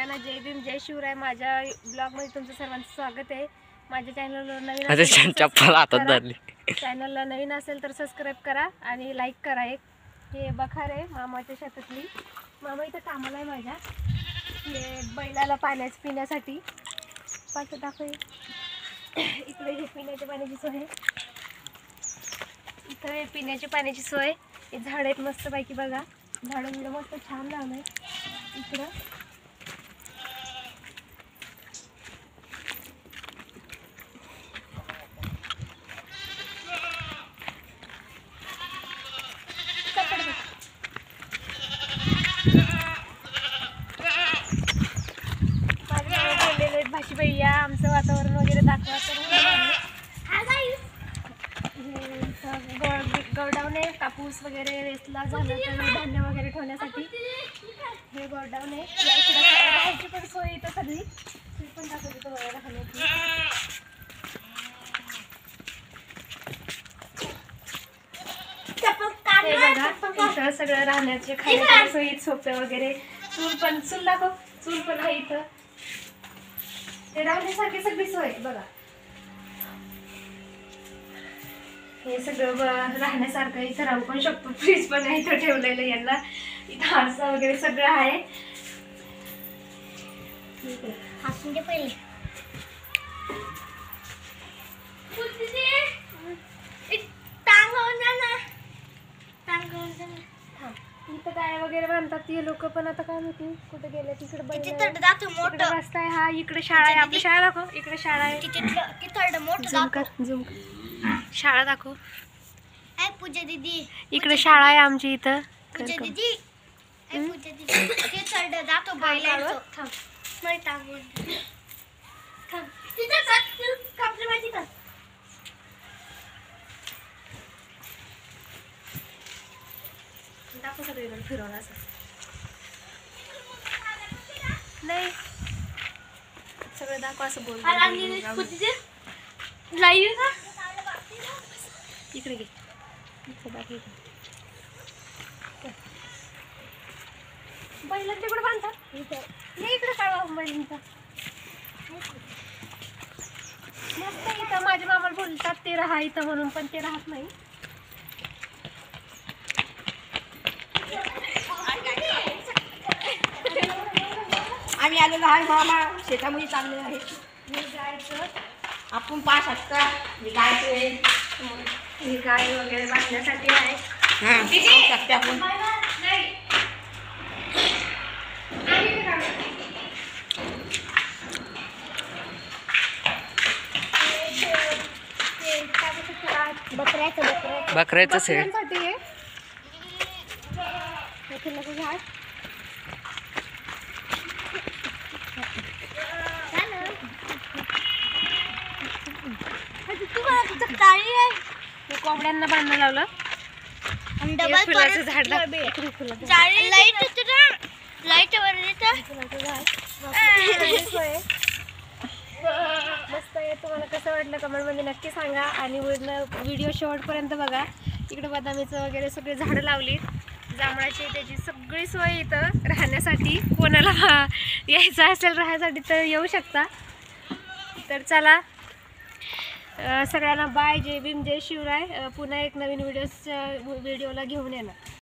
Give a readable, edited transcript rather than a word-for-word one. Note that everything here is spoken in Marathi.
सगळ्यांना जय भीम जय शिवराय। माझ्या ब्लॉगमध्ये तुमचं सर्वांचं स्वागत आहे। माझ्या चॅनलवर नवीन असेल तर सबस्क्राईब करा आणि लाईक करा। हे बखार आहे मामाच्या शेतातली। मामा इथं कामाला आहे माझ्या। हे बैलाला पाण्यास पिण्यासाठी पाच दाखव। इकडे हे पिण्याच्या पाण्याची सोय, इकडे पिण्याची पाण्याची सोय। हे झाड आहेत मस्त पैकी बघा, झाडं मस्त छान लावलंय इकडं। भाशी भैया आमचं वातावरण वगैरे दाखवा तर गोडाऊन आहे। कापूस वगैरे वेचला झालं तर धान्य वगैरे ठेवण्यासाठी हे गोडाऊन आहे। या इकडे राहायची पण सोय इथं सगळी पण दाखवली तुम्हाला खाण्याची। हे बघा इथं सगळं राहण्याचे खाण्याची सोयी सोपे वगैरे। चूल दाखव, चूल पण आहे इथं। ते राहण्यासारखी सगळी सोय बघा। हे सगळं राहण्यासारखं इथं राहू पण शकतो। फ्रीज पण आहे इथं ठेवलेलं यांना। इथं आरसा वगैरे सगळं आहे। हसून दे पहिले। इथं गाय वगैरे बांधतात ते लोक, पण आता काय माहिती कुठे गेले। तिकडे रस्ता आहे हा, इकडे शाळा आहे। आपली शाळा दाखव, इकडे शाळा आहे। झूम कर शाळा दाखव। पूजा दीदी इकडे शाळा आहे आमची इथं। पूजा दीदी पूजा दीदी ते चढ जातो बैलांचं। थांब नाही टाकून थांब तिथं कापली माझी का दाखव सगळीकडे फिरवून असं नाही सगळं दाखव असं बोल। लाईव्ह इकडे घे बैलांच्या इकडे बांधतात इकडे काढा बैलांचा मस्त इथं। माझ्या मामाला बोलतात ते राहा इथं म्हणून, पण ते राहत नाही। आम्ही आलेलो आहे मामा शेतामध्ये चालले आहे। हे गायचं आपण पाच असता हे गाय वगैरे बांधण्यासाठी आहे। आपण बकऱ्याचं शेड झाड कोंबड्यांना बांधणं लावलं। फुलाचं झाड मस्त आहे। तुम्हाला कसं वाटलं कमेंटमध्ये नक्की सांगा आणि व्हिडिओ शेवटपर्यंत बघा। इकडे बदामीचं वगैरे सगळे झाडं लावली, जांभळाची त्याची सगळी सोय इथं राहण्यासाठी। कोणाला यायचं असेल राहण्यासाठी तर येऊ शकता। तर चला सगळ्यांना बाय, जय भीम जय शिवराय। पुन्हा एक नवीन व्हिडिओला घेऊन येणार।